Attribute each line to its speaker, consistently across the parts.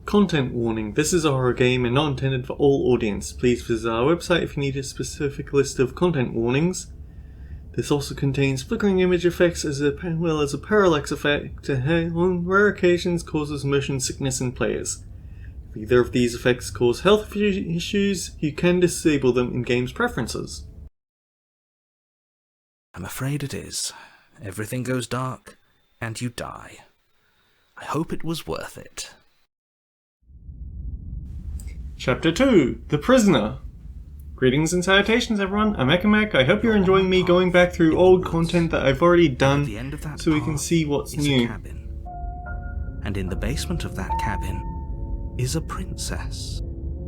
Speaker 1: Content warning. This is a horror game and not intended for all audience. Please visit our website if you need a specific list of content warnings. This also contains flickering image effects as well as a parallax effect that on rare occasions causes motion sickness in players. If either of these effects cause health issues, you can disable them in game's preferences.
Speaker 2: I'm afraid it is. Everything goes dark, and you die. I hope it was worth it.
Speaker 1: Chapter 2, The Prisoner. Greetings and salutations everyone, I'm Ekamek. I hope you're enjoying me going back through old content that I've already done so we can see what's new.
Speaker 2: And in the basement of that cabin is a princess.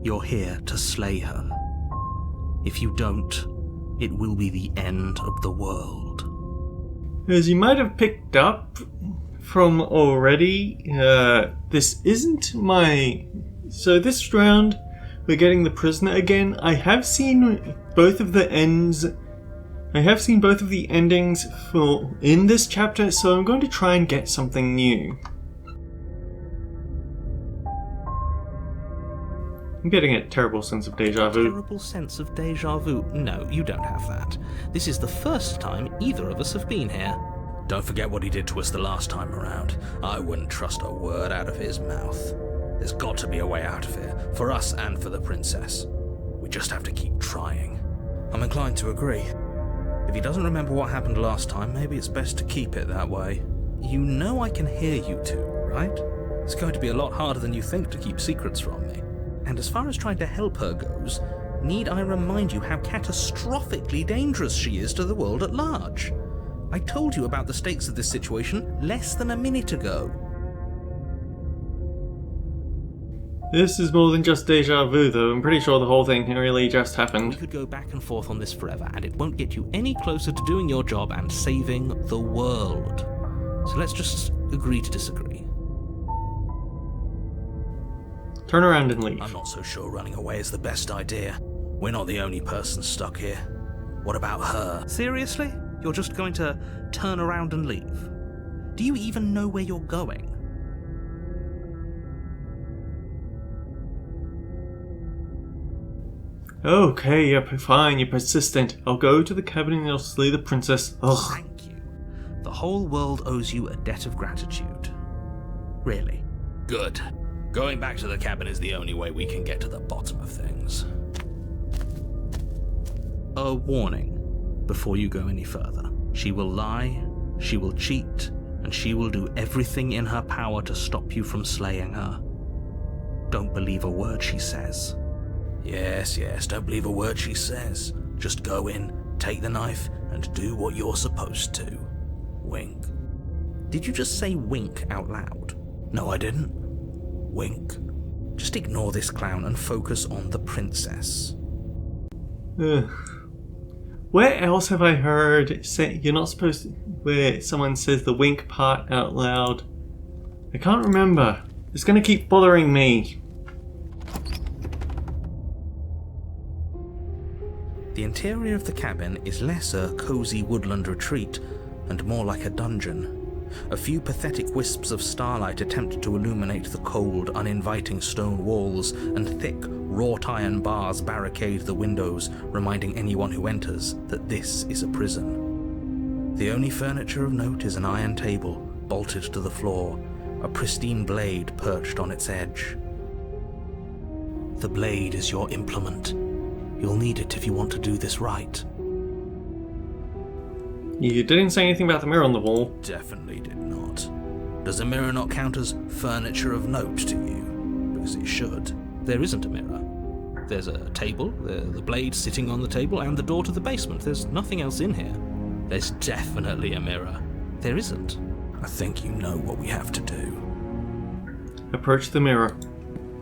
Speaker 2: You're here to slay her. If you don't, it will be the end of the world.
Speaker 1: As you might have picked up from already, this isn't my... So this round, we're getting the prisoner again. I have seen both of the ends. I have seen both of the endings in this chapter, so I'm going to try and get something new. I'm getting a terrible sense of deja vu.
Speaker 2: Terrible sense of deja vu? No, you don't have that. This is the first time either of us have been here. Don't forget what he did to us the last time around. I wouldn't trust a word out of his mouth. There's got to be a way out of here, for us and for the princess. We just have to keep trying. I'm inclined to agree. If he doesn't remember what happened last time, maybe it's best to keep it that way. You know I can hear you two, right? It's going to be a lot harder than you think to keep secrets from me. And as far as trying to help her goes, need I remind you how catastrophically dangerous she is to the world at large? I told you about the stakes of this situation less than a minute ago.
Speaker 1: This is more than just deja vu though, I'm pretty sure the whole thing really just happened.
Speaker 2: We could go back and forth on this forever, and it won't get you any closer to doing your job and saving the world. So let's just agree to disagree.
Speaker 1: Turn around and leave.
Speaker 2: I'm not so sure running away is the best idea. We're not the only person stuck here. What about her? Seriously? You're just going to turn around and leave? Do you even know where you're going?
Speaker 1: Okay, you're fine, you're persistent. I'll go to the cabin and I'll slay the princess. Ugh.
Speaker 2: Thank you. The whole world owes you a debt of gratitude. Really. Good. Going back to the cabin is the only way we can get to the bottom of things. A warning before you go any further. She will lie, she will cheat, and she will do everything in her power to stop you from slaying her. Don't believe a word she says. Yes, don't believe a word she says. Just go in, take the knife, and do what you're supposed to. Wink. Did you just say wink out loud? No, I didn't. Wink. Just ignore this clown and focus on the princess.
Speaker 1: Where else have I heard you're not supposed to, where someone says the wink part out loud? I can't remember. It's gonna keep bothering me.
Speaker 2: The interior of the cabin is less a cozy woodland retreat and more like a dungeon. A few pathetic wisps of starlight attempt to illuminate the cold, uninviting stone walls, and thick, wrought iron bars barricade the windows, reminding anyone who enters that this is a prison. The only furniture of note is an iron table, bolted to the floor, a pristine blade perched on its edge. The blade is your implement. You'll need it if you want to do this right.
Speaker 1: You didn't say anything about the mirror on the wall.
Speaker 2: Definitely did not. Does a mirror not count as furniture of note to you? Because it should. There isn't a mirror. There's a table, the blade sitting on the table, and the door to the basement. There's nothing else in here. There's definitely a mirror. There isn't. I think you know what we have to do.
Speaker 1: Approach the mirror.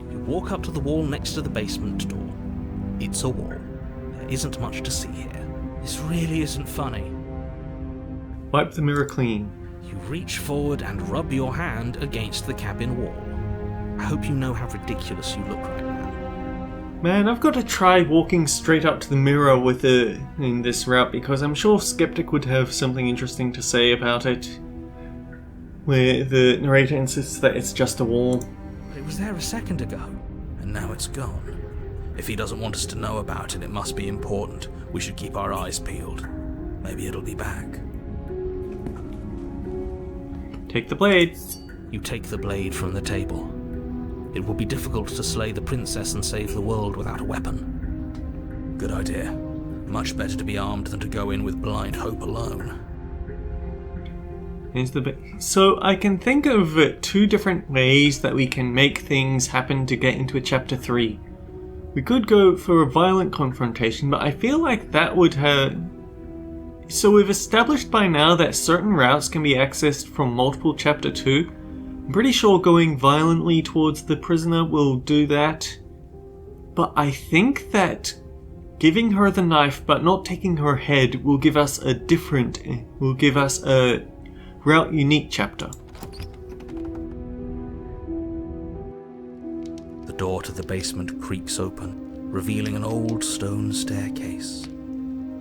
Speaker 2: You walk up to the wall next to the basement door. It's a wall. There isn't much to see here. This really isn't funny.
Speaker 1: Wipe the mirror clean.
Speaker 2: You reach forward and rub your hand against the cabin wall. I hope you know how ridiculous you look right now.
Speaker 1: Man, I've got to try walking straight up to the mirror in this route because I'm sure Skeptic would have something interesting to say about it. Where the narrator insists that it's just a wall.
Speaker 2: It was there a second ago, and now it's gone. If he doesn't want us to know about it, it must be important. We should keep our eyes peeled. Maybe it'll be back.
Speaker 1: Take the blade.
Speaker 2: You take the blade from the table. It will be difficult to slay the princess and save the world without a weapon. Good idea. Much better to be armed than to go in with blind hope alone.
Speaker 1: So I can think of 2 different ways that we can make things happen to get into a chapter 3. We could go for a violent confrontation, but I feel like that would hurt. So we've established by now that certain routes can be accessed from multiple chapter 2. I'm pretty sure going violently towards the prisoner will do that. But I think that giving her the knife but not taking her head will give us a route unique chapter.
Speaker 2: The door to the basement creaks open, revealing an old stone staircase.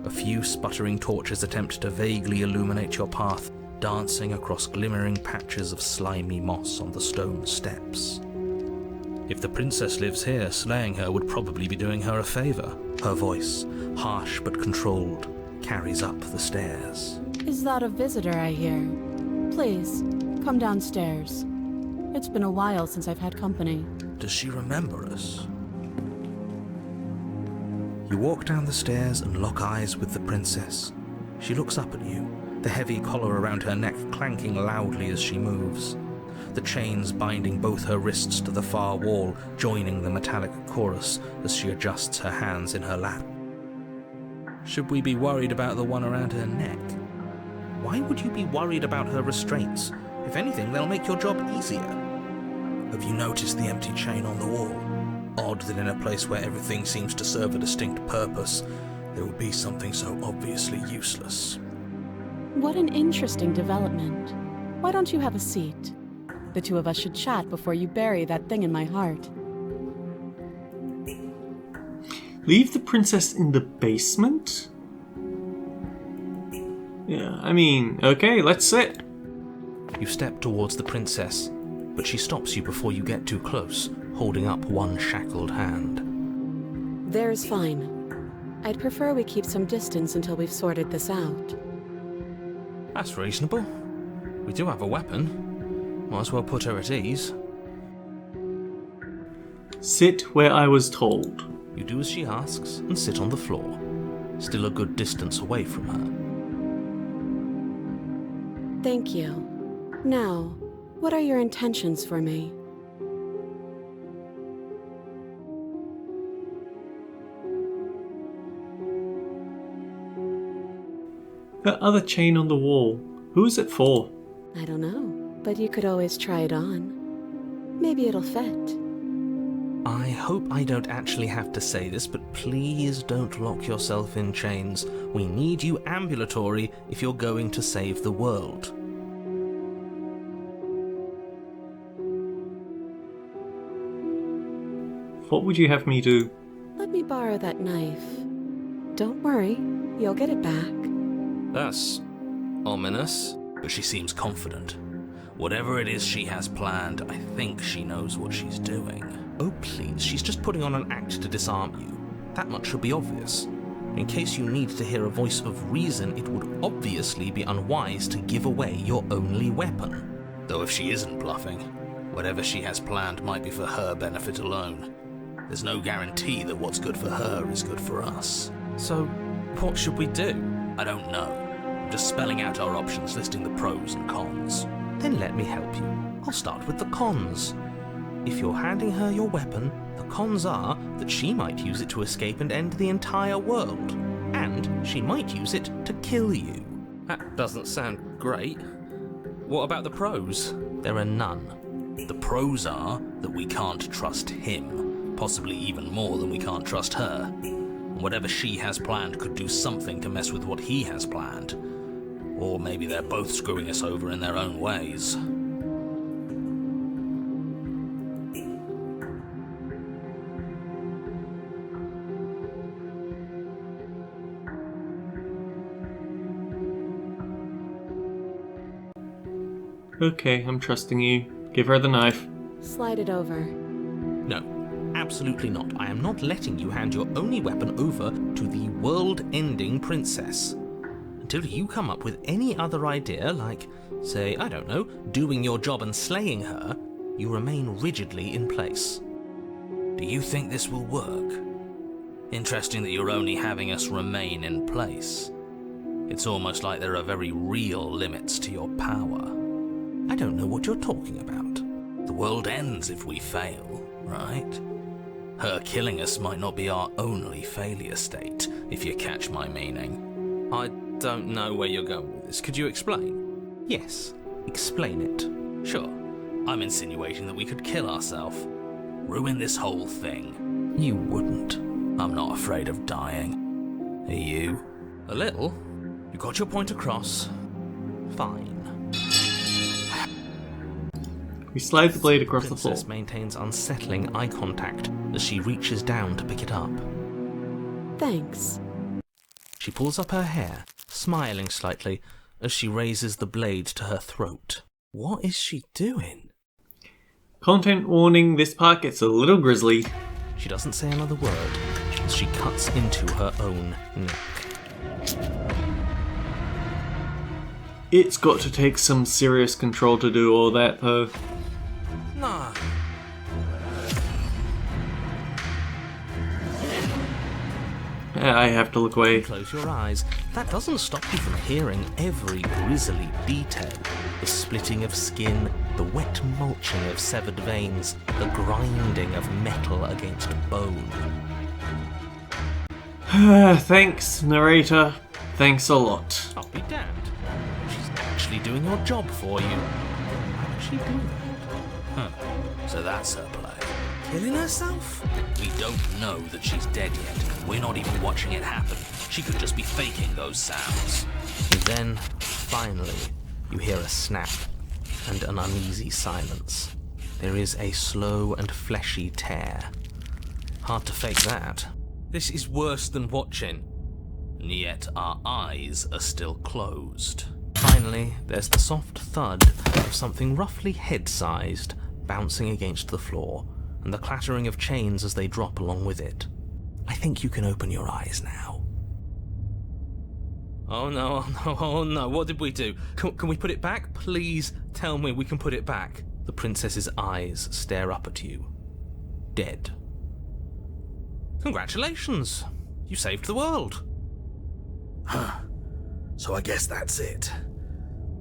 Speaker 2: A few sputtering torches attempt to vaguely illuminate your path, dancing across glimmering patches of slimy moss on the stone steps. If the princess lives here, slaying her would probably be doing her a favour. Her voice, harsh but controlled, carries up the stairs.
Speaker 3: Is that a visitor I hear? Please, come downstairs. It's been a while since I've had company.
Speaker 2: Does she remember us? You walk down the stairs and lock eyes with the princess. She looks up at you, the heavy collar around her neck clanking loudly as she moves. The chains binding both her wrists to the far wall, joining the metallic chorus as she adjusts her hands in her lap. Should we be worried about the one around her neck? Why would you be worried about her restraints? If anything, they'll make your job easier. Have you noticed the empty chain on the wall? Odd that in a place where everything seems to serve a distinct purpose, there would be something so obviously useless.
Speaker 3: What an interesting development. Why don't you have a seat? The 2 of us should chat before you bury that thing in my heart.
Speaker 1: Leave the princess in the basement? Yeah, I mean, okay, let's sit.
Speaker 2: You step towards the princess, but she stops you before you get too close, holding up one shackled hand.
Speaker 3: There's fine. I'd prefer we keep some distance until we've sorted this out.
Speaker 2: That's reasonable. We do have a weapon. Might as well put her at ease.
Speaker 1: Sit where I was told.
Speaker 2: You do as she asks and sit on the floor, still a good distance away from her.
Speaker 3: Thank you. Now, what are your intentions for me?
Speaker 1: That other chain on the wall, who is it for?
Speaker 3: I don't know, but you could always try it on. Maybe it'll fit.
Speaker 2: I hope I don't actually have to say this, but please don't lock yourself in chains. We need you ambulatory if you're going to save the world.
Speaker 1: What would you have me do?
Speaker 3: Let me borrow that knife. Don't worry, you'll get it back.
Speaker 2: That's ominous, but she seems confident. Whatever it is she has planned, I think she knows what she's doing. Oh please, she's just putting on an act to disarm you. That much should be obvious. In case you need to hear a voice of reason, it would obviously be unwise to give away your only weapon. Though if she isn't bluffing, whatever she has planned might be for her benefit alone. There's no guarantee that what's good for her is good for us. So, what should we do? I don't know. I'm just spelling out our options, listing the pros and cons. Then let me help you. I'll start with the cons. If you're handing her your weapon, the cons are that she might use it to escape and end the entire world. And she might use it to kill you. That doesn't sound great. What about the pros? There are none. The pros are that we can't trust him, possibly even more than we can't trust her. And whatever she has planned could do something to mess with what he has planned. Or maybe they're both screwing us over in their own ways.
Speaker 1: Okay, I'm trusting you. Give her the knife.
Speaker 3: Slide it over.
Speaker 2: No, absolutely not. I am not letting you hand your only weapon over to the world-ending princess. Until you come up with any other idea, like, say, I don't know, doing your job and slaying her, you remain rigidly in place.
Speaker 4: Do you think this will work? Interesting that you're only having us remain in place. It's almost like there are very real limits to your power.
Speaker 2: I don't know what you're talking about.
Speaker 4: The world ends if we fail, right? Her killing us might not be our only failure state, if you catch my meaning.
Speaker 2: I don't know where you're going with this. Could you explain? Yes, explain it.
Speaker 4: Sure. I'm insinuating that we could kill ourselves. Ruin this whole thing.
Speaker 2: You wouldn't.
Speaker 4: I'm not afraid of dying. Are you?
Speaker 2: A little. You got your point across. Fine.
Speaker 1: We slide the blade across the floor.
Speaker 2: Princess maintains unsettling eye contact as she reaches down to pick it up.
Speaker 3: Thanks.
Speaker 2: She pulls up her hair, smiling slightly as she raises the blade to her throat. What is she doing?
Speaker 1: Content warning, this part gets a little grisly.
Speaker 2: She doesn't say another word as she cuts into her own neck.
Speaker 1: It's got to take some serious control to do all that, though.
Speaker 2: Nah.
Speaker 1: I have to look away.
Speaker 2: Close your eyes. That doesn't stop you from hearing every grisly detail. The splitting of skin, the wet mulching of severed veins, the grinding of metal against bone.
Speaker 1: Thanks, narrator. Thanks a lot.
Speaker 2: I'll be damned. She's actually doing your job for you. How would she do that?
Speaker 4: So that's her play.
Speaker 2: Killing herself?
Speaker 4: We don't know that she's dead yet. We're not even watching it happen. She could just be faking those sounds.
Speaker 2: And then, finally, you hear a snap and an uneasy silence. There is a slow and fleshy tear. Hard to fake that. This is worse than watching.
Speaker 4: And yet our eyes are still closed.
Speaker 2: Finally, there's the soft thud of something roughly head-sized bouncing against the floor, and the clattering of chains as they drop along with it. I think you can open your eyes now. Oh no, oh no, oh no, what did we do? Can we put it back? Please tell me we can put it back. The princess's eyes stare up at you. Dead. Congratulations! You saved the world.
Speaker 4: Huh. So I guess that's it.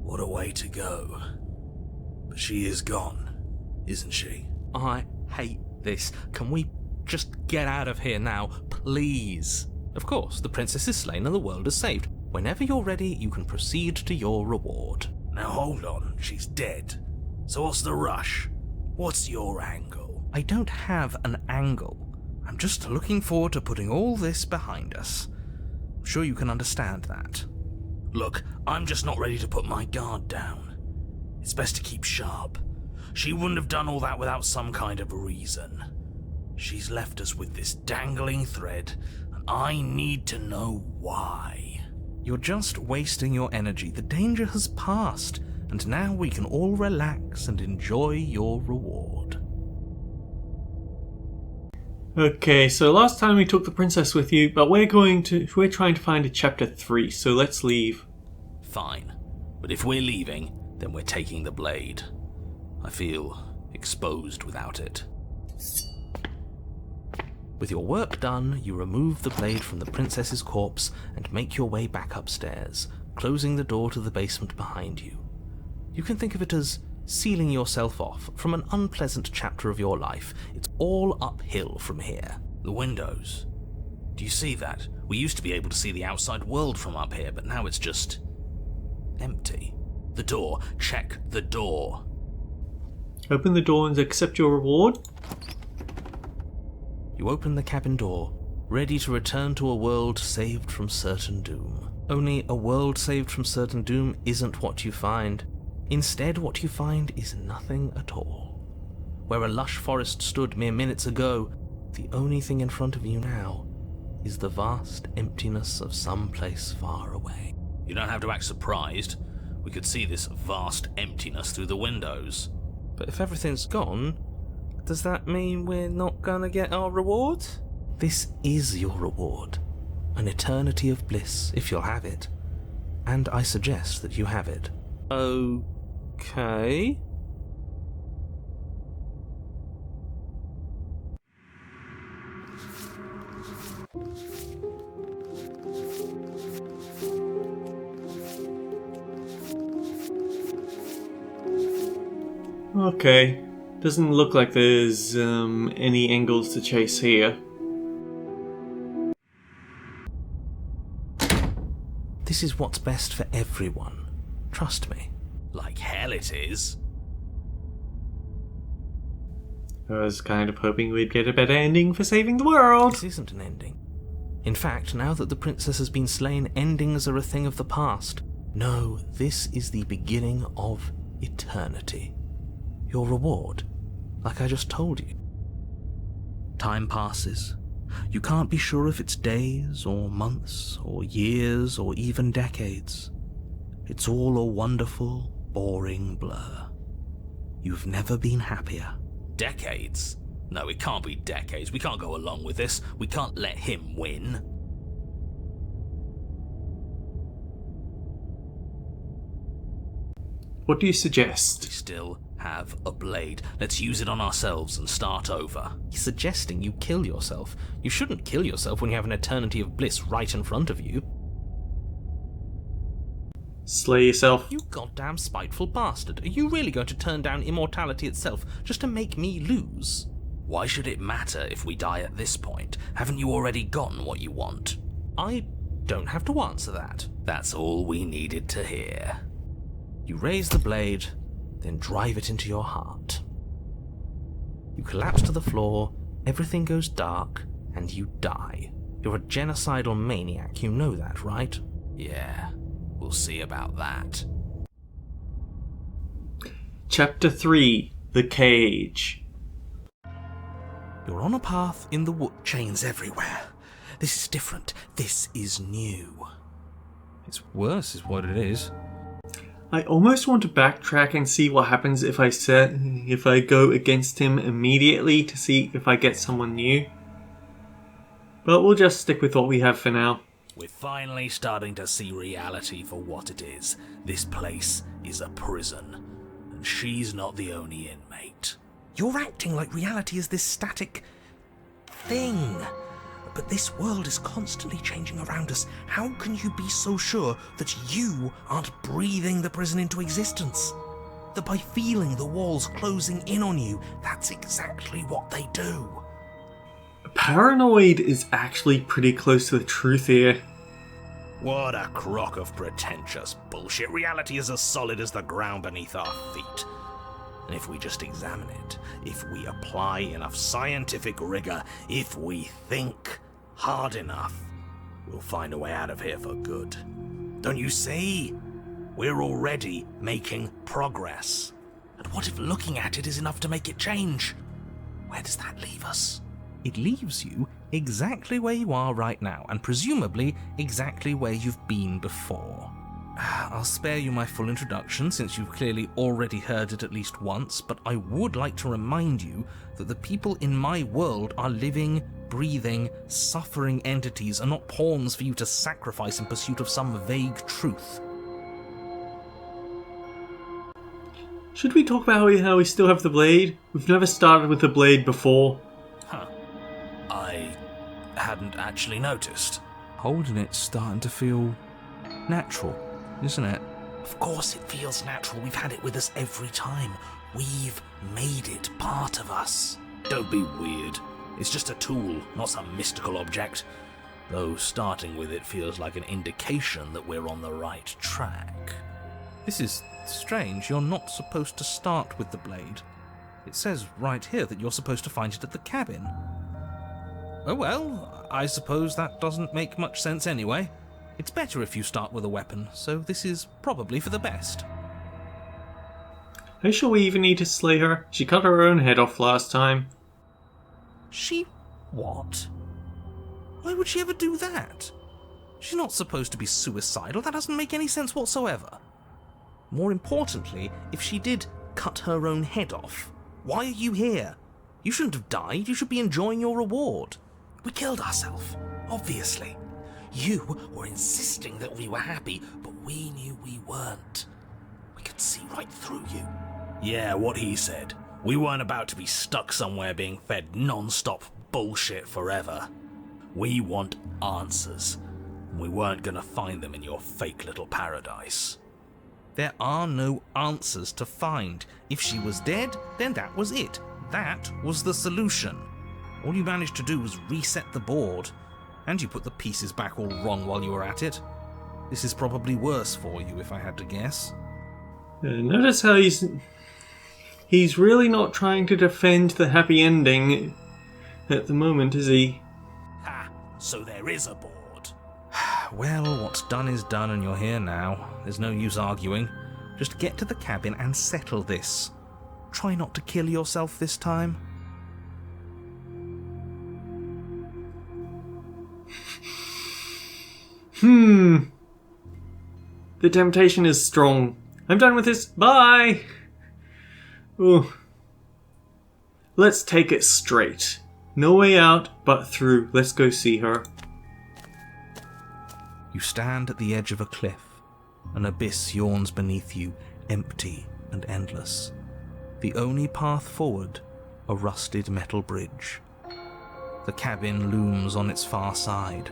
Speaker 4: What a way to go. But she is gone, isn't she?
Speaker 2: I hate this. Can we just get out of here now, please? Of course, the princess is slain and the world is saved. Whenever you're ready, you can proceed to your reward.
Speaker 4: Now hold on, she's dead. So what's the rush? What's your angle?
Speaker 2: I don't have an angle. I'm just looking forward to putting all this behind us. I'm sure you can understand that.
Speaker 4: Look, I'm just not ready to put my guard down. It's best to keep sharp. She wouldn't have done all that without some kind of reason. She's left us with this dangling thread, and I need to know why.
Speaker 2: You're just wasting your energy. The danger has passed, and now we can all relax and enjoy your reward.
Speaker 1: Okay, so last time we took the princess with you, but we're trying to find a chapter 3, so let's leave.
Speaker 4: Fine. But if we're leaving, then we're taking the blade. I feel exposed without it.
Speaker 2: With your work done, you remove the blade from the princess's corpse and make your way back upstairs, closing the door to the basement behind you. You can think of it as sealing yourself off from an unpleasant chapter of your life. It's all uphill from here.
Speaker 4: The windows. Do you see that? We used to be able to see the outside world from up here, but now it's just empty. The door. Check the door.
Speaker 1: Open the door and accept your reward.
Speaker 2: You open the cabin door, ready to return to a world saved from certain doom. Only a world saved from certain doom isn't what you find. Instead, what you find is nothing at all. Where a lush forest stood mere minutes ago, the only thing in front of you now is the vast emptiness of some place far away.
Speaker 4: You don't have to act surprised. We could see this vast emptiness through the windows.
Speaker 2: But if everything's gone, Does that mean we're not gonna get our reward? This is your reward. An eternity of bliss, if you'll have it. And I suggest that you have it. Okay.
Speaker 1: Okay. Doesn't look like there's any angles to chase here.
Speaker 2: This is what's best for everyone. Trust me.
Speaker 4: Like hell it is.
Speaker 1: I was kind of hoping we'd get a better ending for saving the world.
Speaker 2: This isn't an ending. In fact, now that the princess has been slain, endings are a thing of the past. No, this is the beginning of eternity. Your reward, like I just told you. Time passes. You can't be sure if it's days, or months, or years, or even decades. It's all a wonderful, boring blur. You've never been happier.
Speaker 4: Decades? No, it can't be decades. We can't go along with this. We can't let him win.
Speaker 1: What do you
Speaker 4: We
Speaker 1: suggest?
Speaker 4: still have a blade. Let's use it on ourselves and start over.
Speaker 2: He's suggesting you kill yourself. You shouldn't kill yourself when you have an eternity of bliss right in front of you.
Speaker 1: Slay yourself.
Speaker 2: You goddamn spiteful bastard. Are you really going to turn down immortality itself just to make me lose?
Speaker 4: Why should it matter if we die at this point? Haven't you already gotten what you want?
Speaker 2: I don't have to answer that.
Speaker 4: That's all we needed to hear.
Speaker 2: You raise the blade, then drive it into your heart. You collapse to the floor, everything goes dark, and you die. You're a genocidal maniac, you know that, right?
Speaker 4: Yeah, we'll see about that.
Speaker 1: Chapter 3. The Cage.
Speaker 2: You're on a path in the wood.
Speaker 4: Chains everywhere. This is different. This is new.
Speaker 2: It's worse, is what it is.
Speaker 1: I almost want to backtrack and see what happens if I go against him immediately to see if I get someone new. But we'll just stick with what we have for now.
Speaker 4: We're finally starting to see reality for what it is. This place is a prison, and she's not the only inmate.
Speaker 2: You're acting like reality is this static thing. But this world is constantly changing around us. How can you be so sure that you aren't breathing the prison into existence? That by feeling the walls closing in on you, that's exactly what they do.
Speaker 1: Paranoid is actually pretty close to the truth here.
Speaker 4: What a crock of pretentious bullshit. Reality is as solid as the ground beneath our feet. And if we just examine it, if we apply enough scientific rigor, if we think hard enough, we'll find a way out of here for good. Don't you see? We're already making progress. And what if looking at it is enough to make it change? Where does that leave us?
Speaker 2: It leaves you exactly where you are right now, and presumably exactly where you've been before. I'll spare you my full introduction since you've clearly already heard it at least once, but I would like to remind you that the people in my world are living, breathing, suffering entities and not pawns for you to sacrifice in pursuit of some vague truth.
Speaker 1: Should we talk about how we still have the blade? We've never started with the blade before.
Speaker 4: I hadn't actually noticed.
Speaker 2: Holding it's starting to feel natural, isn't it?
Speaker 4: Of course it feels natural. We've had it with us every time. We've made it part of us. Don't be weird. It's just a tool, not some mystical object. Though starting with it feels like an indication that we're on the right track.
Speaker 2: This is strange. You're not supposed to start with the blade. It says right here that you're supposed to find it at the cabin. Oh well, I suppose that doesn't make much sense anyway. It's better if you start with a weapon, so this is probably for the best.
Speaker 1: Are you sure we even need to slay her? She cut her own head off last time.
Speaker 2: She... what? Why would she ever do that? She's not supposed to be suicidal. That doesn't make any sense whatsoever. More importantly, if she did cut her own head off, why are you here? You shouldn't have died. You should be enjoying your reward.
Speaker 4: We killed ourselves, obviously. You were insisting that we were happy, but we knew we weren't. We could see right through you. Yeah, what he said. We weren't about to be stuck somewhere being fed non-stop bullshit forever. We want answers. We weren't gonna find them in your fake little paradise.
Speaker 2: There are no answers to find. If she was dead, then that was it. That was the solution. All you managed to do was reset the board, and you put the pieces back all wrong while you were at it. This is probably worse for you, if I had to guess.
Speaker 1: Notice how he's really not trying to defend the happy ending at the moment, is he?
Speaker 4: Ha! So there is a board.
Speaker 2: Well, what's done is done, and you're here now. There's no use arguing. Just get to the cabin and settle this. Try not to kill yourself this time.
Speaker 1: The temptation is strong. I'm done with this. Bye! Ooh. Let's take it straight. No way out, but through. Let's go see her.
Speaker 2: You stand at the edge of a cliff. An abyss yawns beneath you, empty and endless. The only path forward, a rusted metal bridge. The cabin looms on its far side.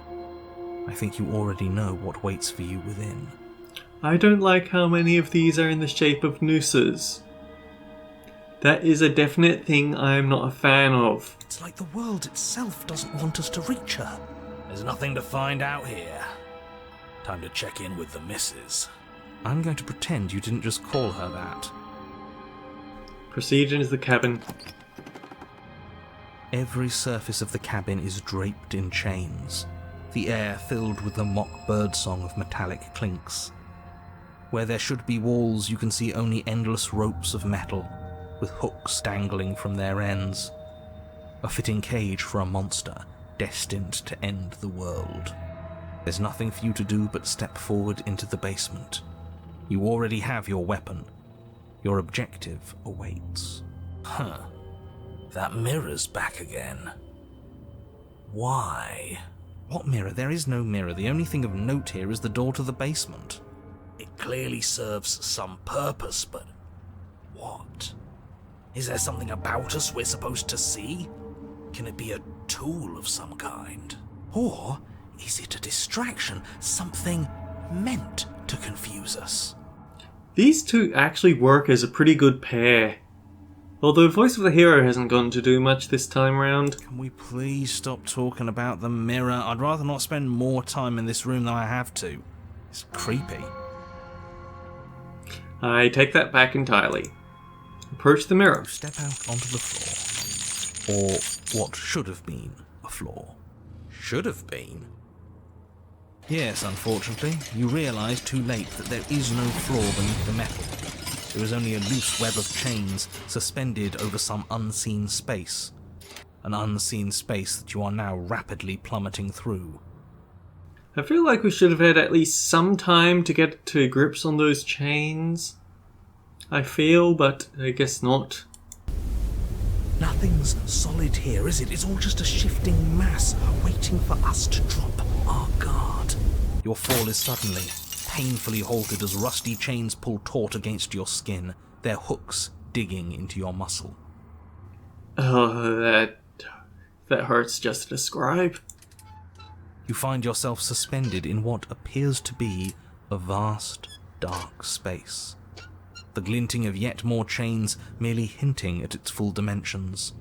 Speaker 2: I think you already know what waits for you within.
Speaker 1: I don't like how many of these are in the shape of nooses. That is a definite thing I am not a fan of.
Speaker 2: It's like the world itself doesn't want us to reach her.
Speaker 4: There's nothing to find out here. Time to check in with the missus.
Speaker 2: I'm going to pretend you didn't just call her that.
Speaker 1: Proceed into the cabin.
Speaker 2: Every surface of the cabin is draped in chains, the air filled with the mock birdsong of metallic clinks. Where there should be walls, you can see only endless ropes of metal, with hooks dangling from their ends. A fitting cage for a monster, destined to end the world. There's nothing for you to do but step forward into the basement. You already have your weapon. Your objective awaits.
Speaker 4: Huh. That mirror's back again. Why?
Speaker 2: What mirror? There is no mirror. The only thing of note here is the door to the basement.
Speaker 4: It clearly serves some purpose, but what? Is there something about us we're supposed to see? Can it be a tool of some kind? Or is it a distraction? Something meant to confuse us?
Speaker 1: These two actually work as a pretty good pair. Although Voice of the Hero hasn't gone to do much this time around.
Speaker 2: Can we please stop talking about the mirror? I'd rather not spend more time in this room than I have to. It's creepy.
Speaker 1: I take that back entirely. Approach the mirror.
Speaker 2: Step out onto the floor. Or what should have been a floor. Should have been? Yes, unfortunately. You realise too late that there is no floor beneath the metal. There is only a loose web of chains suspended over some unseen space. An unseen space that you are now rapidly plummeting through.
Speaker 1: I feel like we should have had at least some time to get to grips on those chains. I feel, but I guess not.
Speaker 4: Nothing's solid here, is it? It's all just a shifting mass waiting for us to drop our guard.
Speaker 2: Your fall is suddenly, painfully halted as rusty chains pull taut against your skin, their hooks digging into your muscle.
Speaker 1: Oh, that hurts just to describe.
Speaker 2: You find yourself suspended in what appears to be a vast, dark space. The glinting of yet more chains merely hinting at its full dimensions.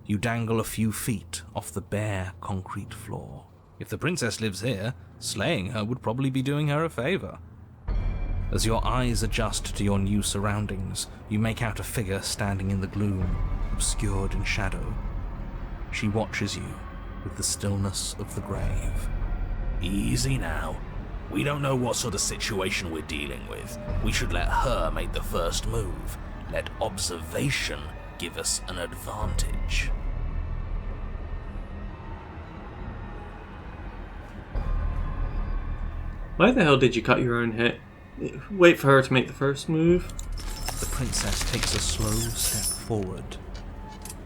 Speaker 2: You dangle a few feet off the bare concrete floor. If the princess lives here, slaying her would probably be doing her a favour. As your eyes adjust to your new surroundings, you make out a figure standing in the gloom, obscured in shadow. She watches you with the stillness of the grave.
Speaker 4: Easy now. We don't know what sort of situation we're dealing with. We should let her make the first move. Let observation give us an advantage.
Speaker 1: Why the hell did you cut your own head? Wait for her to make the first move.
Speaker 2: The princess takes a slow step forward.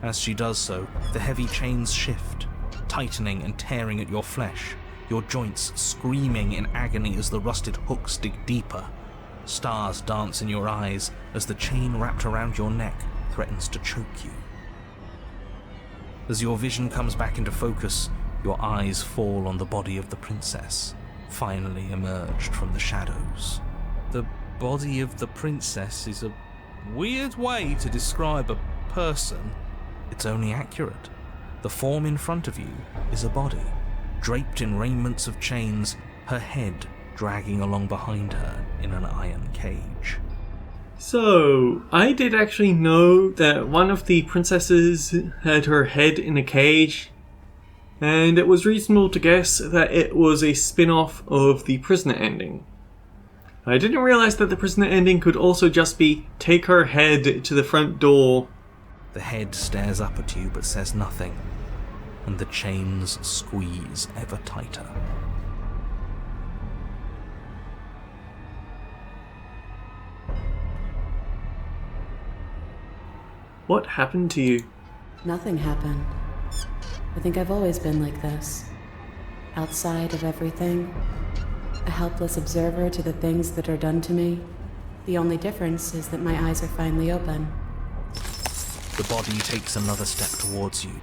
Speaker 2: As she does so, the heavy chains shift, tightening and tearing at your flesh, your joints screaming in agony as the rusted hooks dig deeper. Stars dance in your eyes as the chain wrapped around your neck threatens to choke you. As your vision comes back into focus, your eyes fall on the body of the princess, finally emerged from the shadows. The body of the princess is a weird way to describe a person. It's only accurate. The form in front of you is a body, draped in raiments of chains, her head dragging along behind her in an iron cage.
Speaker 1: So, I did actually know that one of the princesses had her head in a cage, and it was reasonable to guess that it was a spin-off of the prisoner ending. I didn't realize that the prisoner ending could also just be take her head to the front door.
Speaker 2: The head stares up at you but says nothing, and the chains squeeze ever tighter.
Speaker 1: What happened to you?
Speaker 3: Nothing happened. I think I've always been like this. Outside of everything. A helpless observer to the things that are done to me. The only difference is that my eyes are finally open.
Speaker 2: The body takes another step towards you,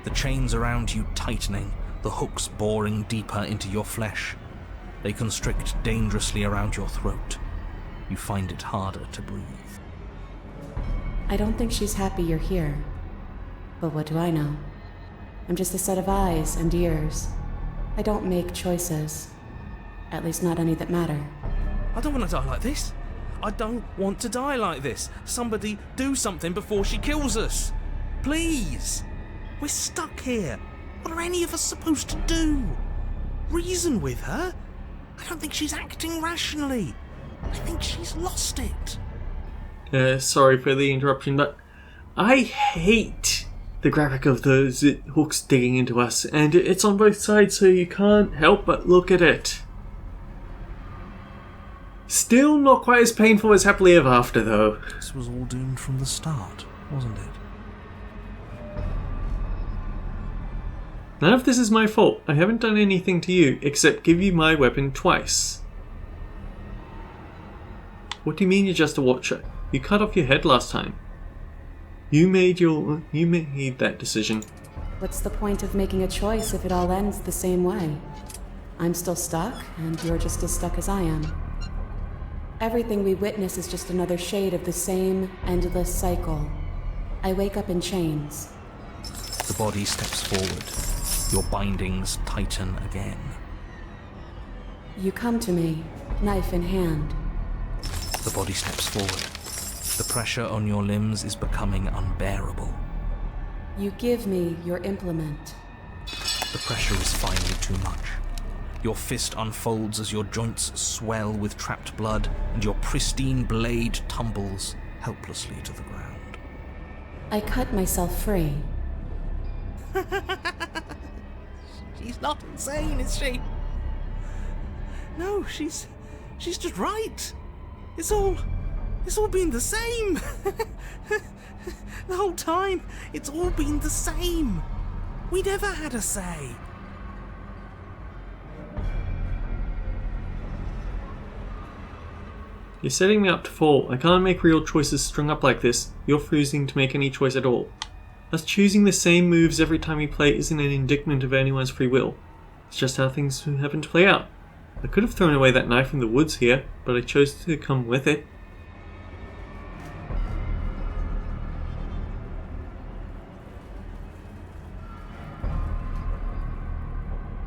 Speaker 2: the chains around you tightening, the hooks boring deeper into your flesh. They constrict dangerously around your throat. You find it harder to breathe.
Speaker 3: I don't think she's happy you're here. But what do I know? I'm just a set of eyes and ears. I don't make choices. At least not any that matter.
Speaker 2: I don't want to die like this. I don't want to die like this. Somebody do something before she kills us. Please. We're stuck here. What are any of us supposed to do? Reason with her? I don't think she's acting rationally. I think she's lost it.
Speaker 1: Sorry for the interruption, but I hate the graphic of those hooks digging into us, and it's on both sides, so you can't help but look at it. Still not quite as painful as Happily Ever After, though.
Speaker 2: This was all doomed from the start, wasn't it?
Speaker 1: None of this is my fault. I haven't done anything to you except give you my weapon twice. What do you mean you're just a watcher? You cut off your head last time. You made that decision.
Speaker 3: What's the point of making a choice if it all ends the same way? I'm still stuck, and you're just as stuck as I am. Everything we witness is just another shade of the same endless cycle. I wake up in chains.
Speaker 2: The body steps forward. Your bindings tighten again.
Speaker 3: You come to me, knife in hand.
Speaker 2: The body steps forward. The pressure on your limbs is becoming unbearable.
Speaker 3: You give me your implement.
Speaker 2: The pressure is finally too much. Your fist unfolds as your joints swell with trapped blood, and your pristine blade tumbles helplessly to the ground.
Speaker 3: I cut myself free.
Speaker 2: She's not insane, is she? No, she's just right. It's all been the same. The whole time, it's all been the same. We never had a say.
Speaker 1: You're setting me up to fall. I can't make real choices strung up like this. You're refusing to make any choice at all. Us choosing the same moves every time we play isn't an indictment of anyone's free will. It's just how things happen to play out. I could have thrown away that knife in the woods here, but I chose to come with it.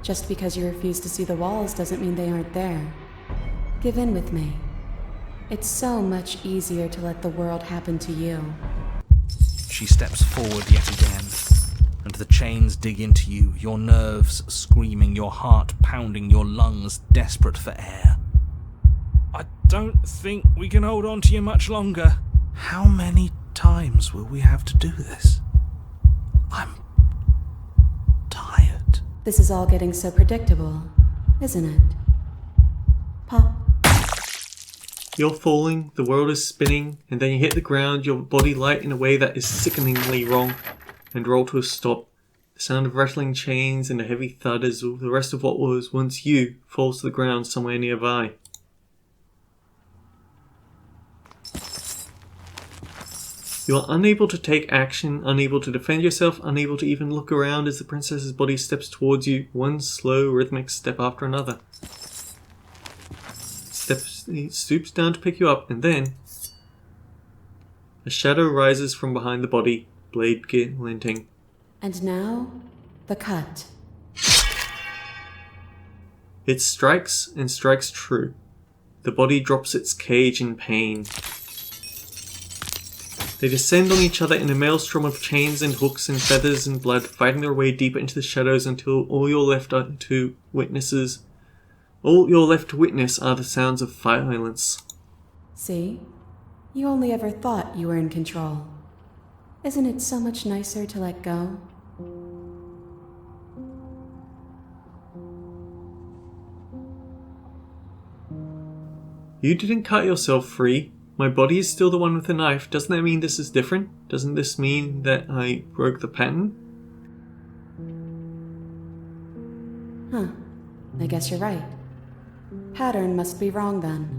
Speaker 3: Just because you refuse to see the walls doesn't mean they aren't there. Give in with me. It's so much easier to let the world happen to you.
Speaker 2: She steps forward yet again, and the chains dig into you, your nerves screaming, your heart pounding, your lungs desperate for air. I don't think we can hold on to you much longer. How many times will we have to do this? I'm tired.
Speaker 3: This is all getting so predictable, isn't it? Pop.
Speaker 1: You're falling, the world is spinning, and then you hit the ground, your body light in a way that is sickeningly wrong. and roll to a stop. The sound of rattling chains and a heavy thud as the rest of what was once you falls to the ground somewhere nearby. You are unable to take action, unable to defend yourself, unable to even look around as the princess's body steps towards you, one slow, rhythmic step after another. He stoops down to pick you up, and then a shadow rises from behind the body, blade glinting.
Speaker 3: And now, the cut.
Speaker 1: It strikes and strikes true. The body drops its cage in pain. They descend on each other in a maelstrom of chains and hooks and feathers and blood, fighting their way deeper into the shadows until all you're left to witness are the sounds of violence.
Speaker 3: See? You only ever thought you were in control. Isn't it so much nicer to let go?
Speaker 1: You didn't cut yourself free. My body is still the one with the knife. Doesn't that mean this is different? Doesn't this mean that I broke the pattern?
Speaker 3: Huh. I guess you're right. Pattern must be wrong then.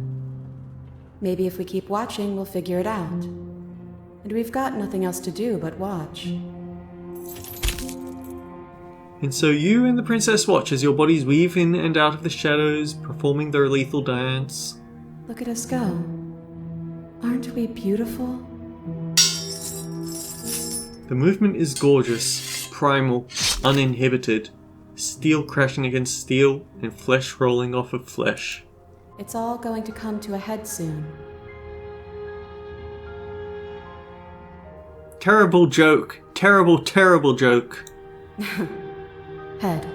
Speaker 3: Maybe if we keep watching, we'll figure it out. And we've got nothing else to do but watch.
Speaker 1: And so you and the princess watch as your bodies weave in and out of the shadows, performing their lethal dance.
Speaker 3: Look at us go. Aren't we beautiful?
Speaker 1: The movement is gorgeous, primal, uninhibited. Steel crashing against steel and flesh rolling off of flesh.
Speaker 3: It's all going to come to a head soon.
Speaker 1: Terrible joke. Terrible, terrible joke.
Speaker 3: Head.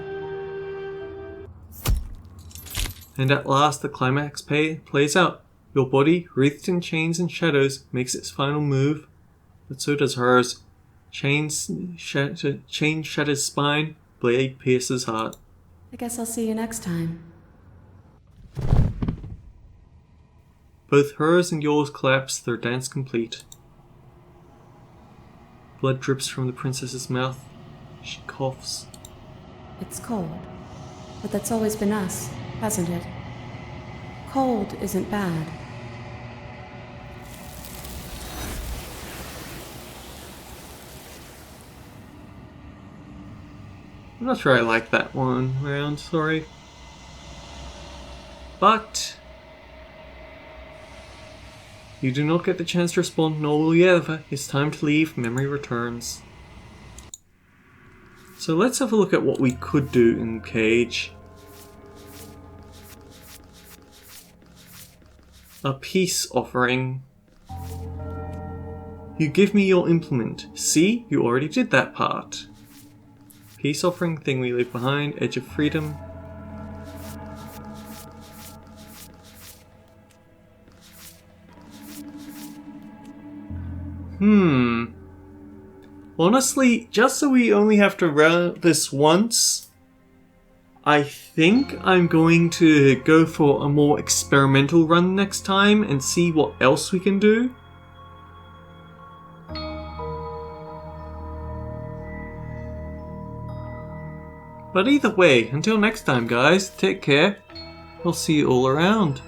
Speaker 1: And at last the climax plays out. Your body, wreathed in chains and shadows, makes its final move, but so does hers. Chain shatters spine, blade pierces heart.
Speaker 3: I guess I'll see you next time.
Speaker 1: Both hers and yours collapse, their dance complete. Blood drips from the princess's mouth. She coughs.
Speaker 3: It's cold. But that's always been us, hasn't it? Cold isn't bad.
Speaker 1: I'm not sure I like that one round, sorry. But you do not get the chance to respond, nor will you ever. It's time to leave. Memory returns. So let's have a look at what we could do in Cage. A peace offering. You give me your implement. See, you already did that part. Peace offering, thing we leave behind, edge of freedom. Honestly, just so we only have to run this once, I think I'm going to go for a more experimental run next time and see what else we can do. But either way, until next time guys, take care. I'll see you all around.